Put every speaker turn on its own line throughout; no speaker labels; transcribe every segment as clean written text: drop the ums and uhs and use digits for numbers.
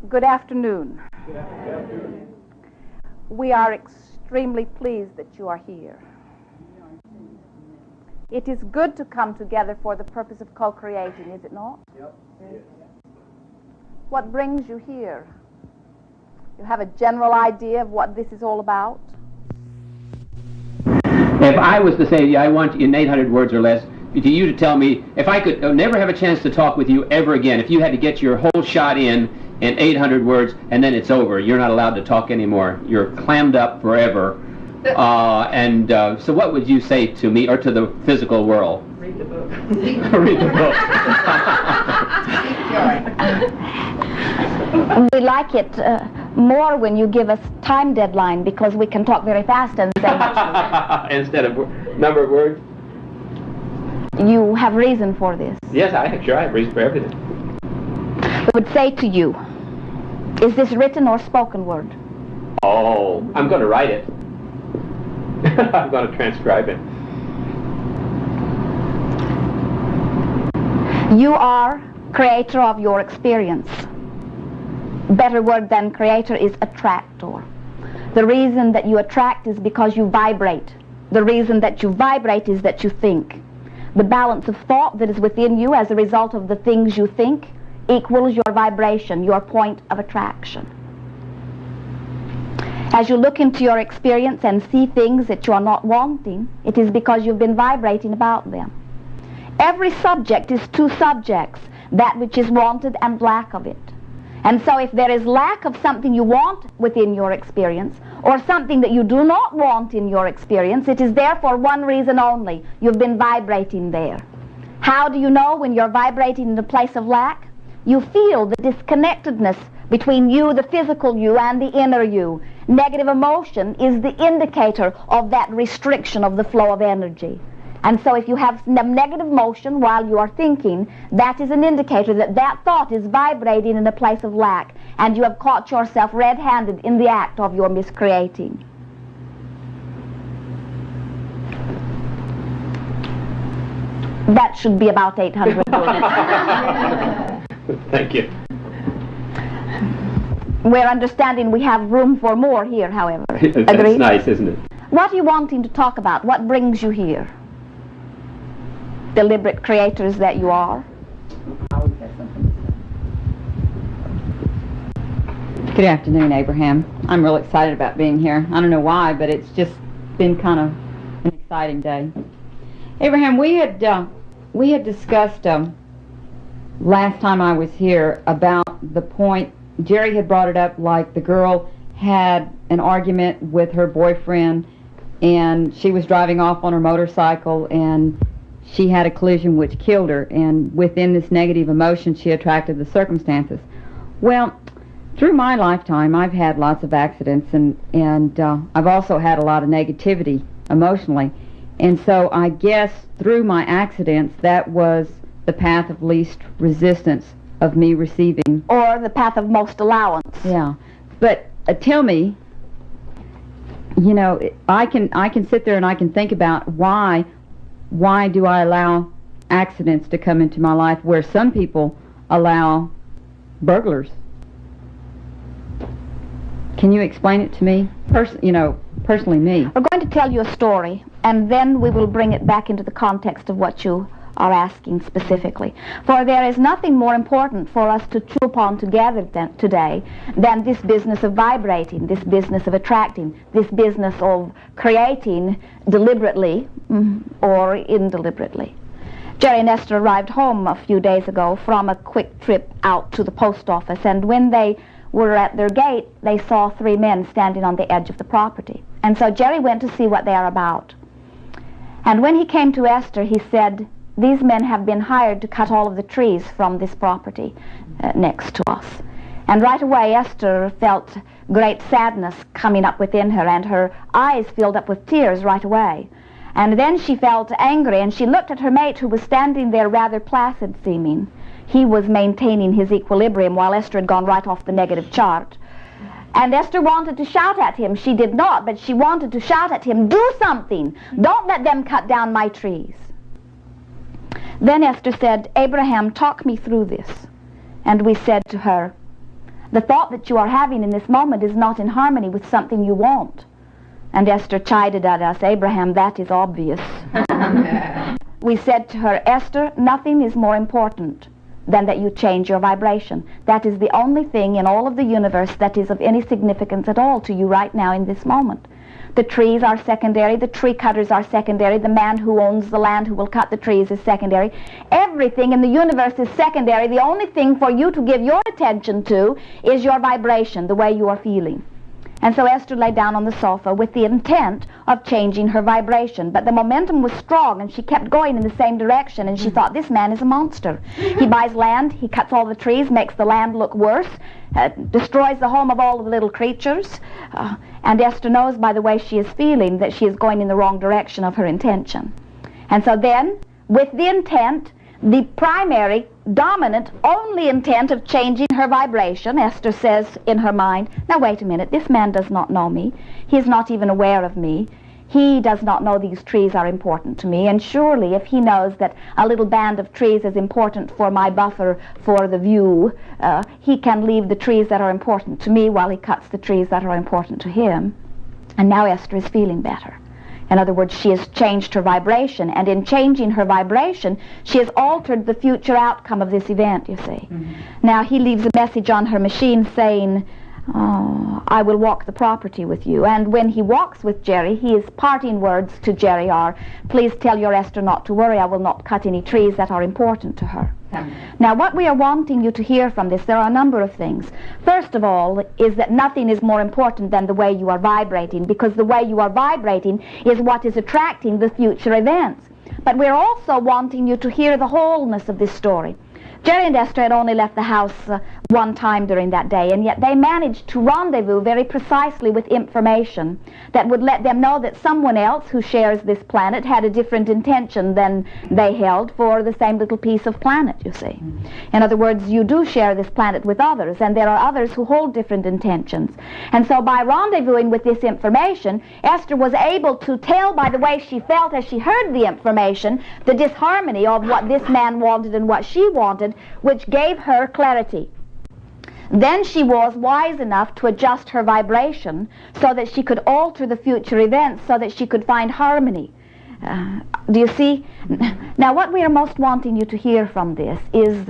Good afternoon.
Good afternoon.
We are extremely pleased that you are here. It is good to come together for the purpose of co-creating, is it not?
Yep. Yes.
What brings you here? You have a general idea of what this is all about?
If I was to say, I want in 800 words or less, to you to tell me, if I could never have a chance to talk with you ever again, if you had to get your whole shot in 800 words, and then it's over, you're not allowed to talk anymore, you're clammed up forever, so what would you say to me, or to the physical world?
Read the book.
Read the book.
We like it more when you give us time deadline, because we can talk very fast and say much.
Instead of number of words?
You have reason for this.
Yes, I have reason for everything.
I would say to you, is this written or spoken word?
Oh, I'm going to write it. I'm going to transcribe it.
You are creator of your experience. Better word than creator is attractor. The reason that you attract is because you vibrate. The reason that you vibrate is that you think. The balance of thought that is within you as a result of the things you think equals your vibration, your point of attraction. As you look into your experience and see things that you are not wanting, it is because you've been vibrating about them. Every subject is two subjects, that which is wanted and lack of it. And so if there is lack of something you want within your experience, or something that you do not want in your experience, it is there for one reason only: you've been vibrating there. How do you know when you're vibrating in a place of lack? You feel the disconnectedness between you, the physical you, and the inner you. Negative emotion is the indicator of that restriction of the flow of energy. And so if you have negative motion while you are thinking, that is an indicator that that thought is vibrating in a place of lack, and you have caught yourself red-handed in the act of your miscreating. That should be about 800 words.
Thank you.
We're understanding we have room for more here, however.
That's
Agreed?
nice, isn't it?
What are you wanting to talk about? What brings you here? Deliberate creators that you are.
Good afternoon, Abraham. I'm real excited about being here. I don't know why, but it's just been kind of an exciting day. Abraham, we had discussed last time I was here about the point. Jerry had brought it up, like the girl had an argument with her boyfriend, and she was driving off on her motorcycle, and she had a collision which killed her, and within this negative emotion she attracted the circumstances. Well, through my lifetime I've had lots of accidents, and I've also had a lot of negativity emotionally, and so I guess through my accidents that was the path of least resistance of me receiving.
Or the path of most allowance.
Yeah, but tell me, you know, I can sit there and I can think about why do I allow accidents to come into my life where some people allow burglars? Can you explain it to me? Personally me.
We're going to tell you a story, and then we will bring it back into the context of what you are asking specifically. For there is nothing more important for us to chew upon together today than this business of vibrating, this business of attracting, this business of creating deliberately or indeliberately. Jerry and Esther arrived home a few days ago from a quick trip out to the post office, and when they were at their gate, they saw three men standing on the edge of the property. And so Jerry went to see what they are about. And when he came to Esther, he said, "These men have been hired to cut all of the trees from this property next to us." And right away Esther felt great sadness coming up within her, and her eyes filled up with tears right away. And then she felt angry, and she looked at her mate, who was standing there rather placid seeming. He was maintaining his equilibrium while Esther had gone right off the negative chart. And Esther wanted to shout at him. She did not, but she wanted to shout at him, "Do something! Don't let them cut down my trees." Then Esther said, "Abraham, talk me through this." And we said to her, The thought that you are having in this moment is not in harmony with something you want. And Esther chided at us, Abraham, that is obvious. We said to her, Esther, nothing is more important than that you change your vibration. That is the only thing in all of the universe that is of any significance at all to you right now in this moment. The trees are secondary, the tree cutters are secondary, the man who owns the land who will cut the trees is secondary. Everything in the universe is secondary. The only thing for you to give your attention to is your vibration, the way you are feeling. And so Esther lay down on the sofa with the intent of changing her vibration. But the momentum was strong, and she kept going in the same direction, and she thought, this man is a monster. He buys land, he cuts all the trees, makes the land look worse, destroys the home of all of the little creatures. And Esther knows by the way she is feeling that she is going in the wrong direction of her intention. And so then, with the intent, the primary, dominant, only intent of changing her vibration, Esther says in her mind, now wait a minute, this man does not know me. He is not even aware of me. He does not know these trees are important to me, and surely if he knows that a little band of trees is important for my buffer for the view, he can leave the trees that are important to me while he cuts the trees that are important to him. And now Esther is feeling better. In other words, she has changed her vibration, and in changing her vibration, she has altered the future outcome of this event, you see. Now, he leaves a message on her machine saying, oh, I will walk the property with you. And when he walks with Jerry, his parting words to Jerry are, please tell your Esther not to worry, I will not cut any trees that are important to her. Now, what we are wanting you to hear from this, there are a number of things. First of all, is that nothing is more important than the way you are vibrating, because the way you are vibrating is what is attracting the future events. But we're also wanting you to hear the wholeness of this story. Jerry and Esther had only left the house one time during that day, and yet they managed to rendezvous very precisely with information that would let them know that someone else who shares this planet had a different intention than they held for the same little piece of planet, you see. In other words, you do share this planet with others, and there are others who hold different intentions. And so by rendezvousing with this information, Esther was able to tell by the way she felt as she heard the information, the disharmony of what this man wanted and what she wanted, which gave her clarity. Then she was wise enough to adjust her vibration so that she could alter the future events so that she could find harmony. Do you see? Now what we are most wanting you to hear from this is,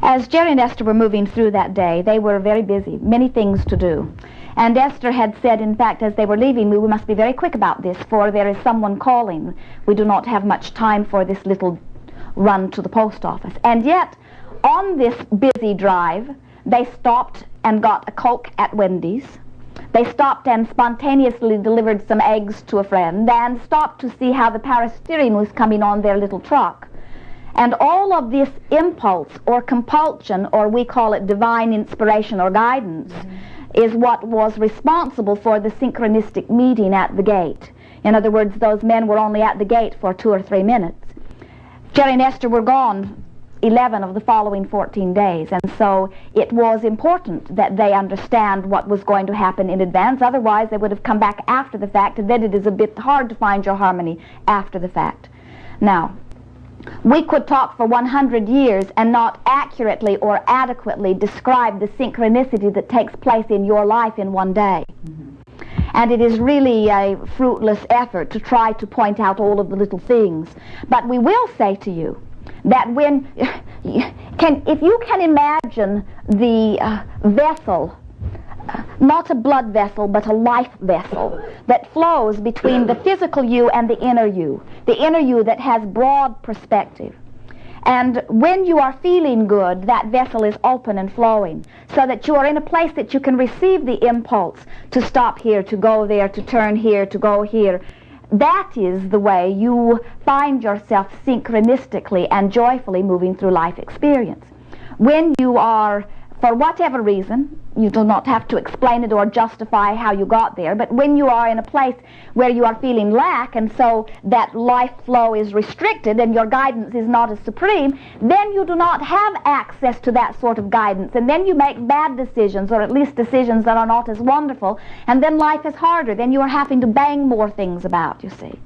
as Jerry and Esther were moving through that day, they were very busy, many things to do. And Esther had said, in fact, as they were leaving, we must be very quick about this, for there is someone calling. We do not have much time for this little run to the post office. And yet, on this busy drive, they stopped and got a Coke at Wendy's. They stopped and spontaneously delivered some eggs to a friend, and stopped to see how the power steering was coming on their little truck. And all of this impulse or compulsion, or we call it divine inspiration or guidance, is what was responsible for the synchronistic meeting at the gate. In other words, those men were only at the gate for 2 or 3 minutes. Jerry and Esther were gone 11 of the following 14 days, and so it was important that they understand what was going to happen in advance. Otherwise they would have come back after the fact, and then it is a bit hard to find your harmony after the fact. Now, we could talk for 100 years and not accurately or adequately describe the synchronicity that takes place in your life in one day. And it is really a fruitless effort to try to point out all of the little things. But we will say to you that when, if you can imagine the vessel, not a blood vessel, but a life vessel that flows between the physical you and the inner you that has broad perspective. And when you are feeling good, that vessel is open and flowing, so that you are in a place that you can receive the impulse to stop here, to go there, to turn here, to go here. That is the way you find yourself synchronistically and joyfully moving through life experience. When you are, for whatever reason, you do not have to explain it or justify how you got there, but when you are in a place where you are feeling lack, and so that life flow is restricted and your guidance is not as supreme, then you do not have access to that sort of guidance, and then you make bad decisions, or at least decisions that are not as wonderful, and then life is harder. Then you are having to bang more things about, you see.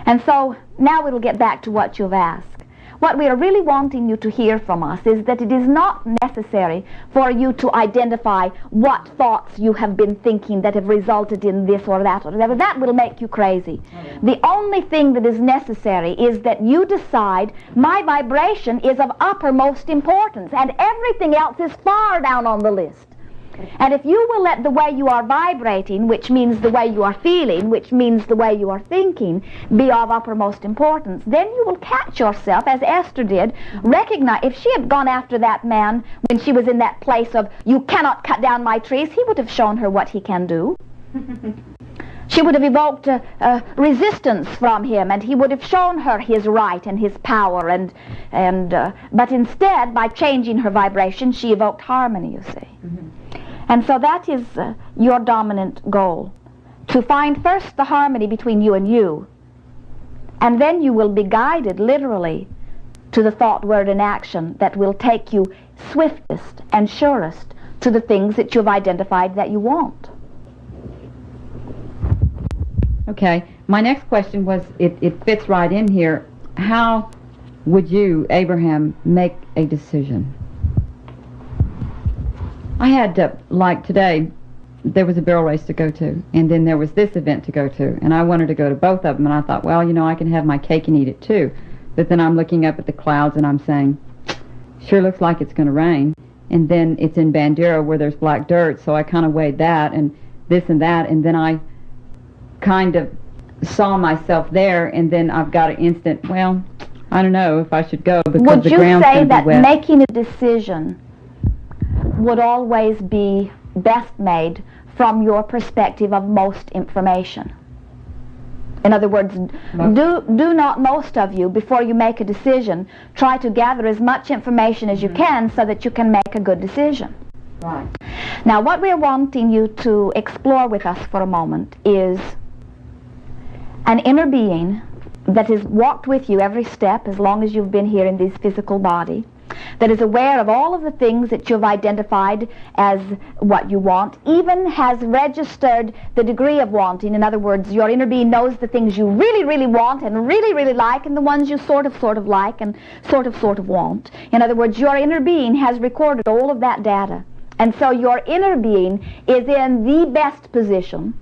And so now we'll get back to what you've asked. what we are really wanting you to hear from us is that it is not necessary for you to identify what thoughts you have been thinking that have resulted in this or that or whatever. That will make you crazy. The only thing that is necessary is that you decide, my vibration is of uppermost importance and everything else is far down on the list. And if you will let the way you are vibrating, which means the way you are feeling, which means the way you are thinking, be of uppermost importance, then you will catch yourself, as Esther did, recognize, if she had gone after that man when she was in that place of, you cannot cut down my trees, he would have shown her what he can do. She would have evoked resistance from him, and he would have shown her his right and his power, but instead, by changing her vibration, she evoked harmony, you see. And so that is your dominant goal, to find first the harmony between you, and then you will be guided literally to the thought, word, and action that will take you swiftest and surest to the things that you've identified that you want.
Okay, my next question was, it fits right in here. How would you, Abraham, make a decision? I had, like today, there was a barrel race to go to, and then there was this event to go to, and I wanted to go to both of them, and I thought, well, you know, I can have my cake and eat it too. But then I'm looking up at the clouds and I'm saying, sure looks like it's going to rain. And then it's in Bandera where there's black dirt, so I kind of weighed that and this and that, and then I kind of saw myself there, and then I've got an instant, well, I don't know if I should go because the ground's going to be wet. Would you say that
making a decision would always be best made from your perspective of most information? In other words, do not most of you, before you make a decision, try to gather as much information as you can so that you can make a good decision.
Right.
Now, what we're wanting you to explore with us for a moment is an inner being that has walked with you every step as long as you've been here in this physical body, that is aware of all of the things that you've identified as what you want, even has registered the degree of wanting. In other words, your inner being knows the things you really, really want and really, really like, and the ones you sort of like and sort of want. In other words, your inner being has recorded all of that data. And so your inner being is in the best position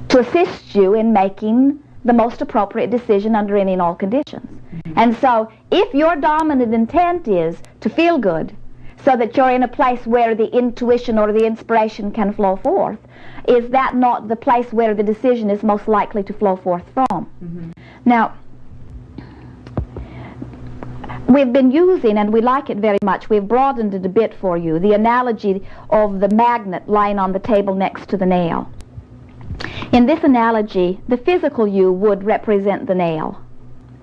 to assist you in making the most appropriate decision under any and all conditions. And so if your dominant intent is to feel good so that you're in a place where the intuition or the inspiration can flow forth, is that not the place where the decision is most likely to flow forth from? Now, we've been using, and we like it very much, we've broadened it a bit for you, the analogy of the magnet lying on the table next to the nail. In this analogy, the physical you would represent the nail,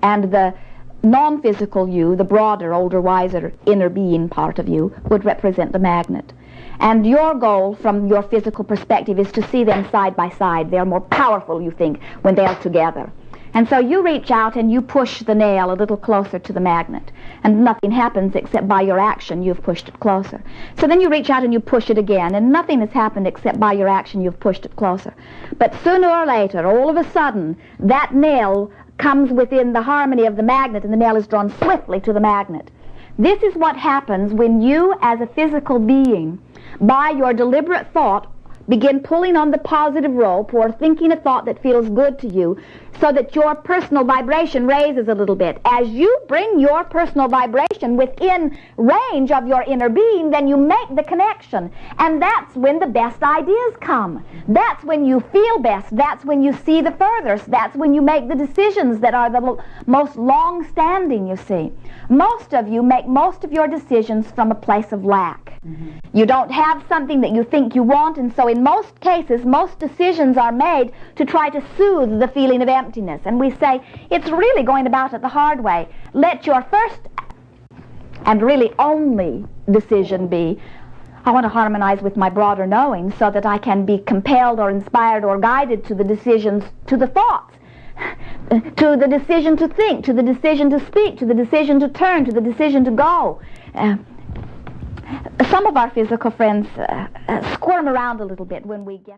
and the non-physical you, the broader, older, wiser, inner being part of you, would represent the magnet. And your goal from your physical perspective is to see them side by side. They're more powerful, you think, when they are together. And so you reach out and you push the nail a little closer to the magnet, and nothing happens except by your action you've pushed it closer. So then you reach out and you push it again, and nothing has happened except by your action you've pushed it closer. But sooner or later, all of a sudden, that nail comes within the harmony of the magnet, and the nail is drawn swiftly to the magnet. This is what happens when you, as a physical being, by your deliberate thought, begin pulling on the positive rope or thinking a thought that feels good to you, so that your personal vibration raises a little bit. As you bring your personal vibration within range of your inner being, then you make the connection. And that's when the best ideas come. That's when you feel best. That's when you see the furthest. That's when you make the decisions that are the most long-standing, you see. Most of you make most of your decisions from a place of lack. You don't have something that you think you want, and so in most cases, most decisions are made to try to soothe the feeling of emptiness. And we say, it's really going about it the hard way. Let your first and really only decision be, I want to harmonize with my broader knowing so that I can be compelled or inspired or guided to the decisions, to the thoughts, to the decision to think, to the decision to speak, to the decision to turn, to the decision to go. Some of our physical friends squirm around a little bit when we get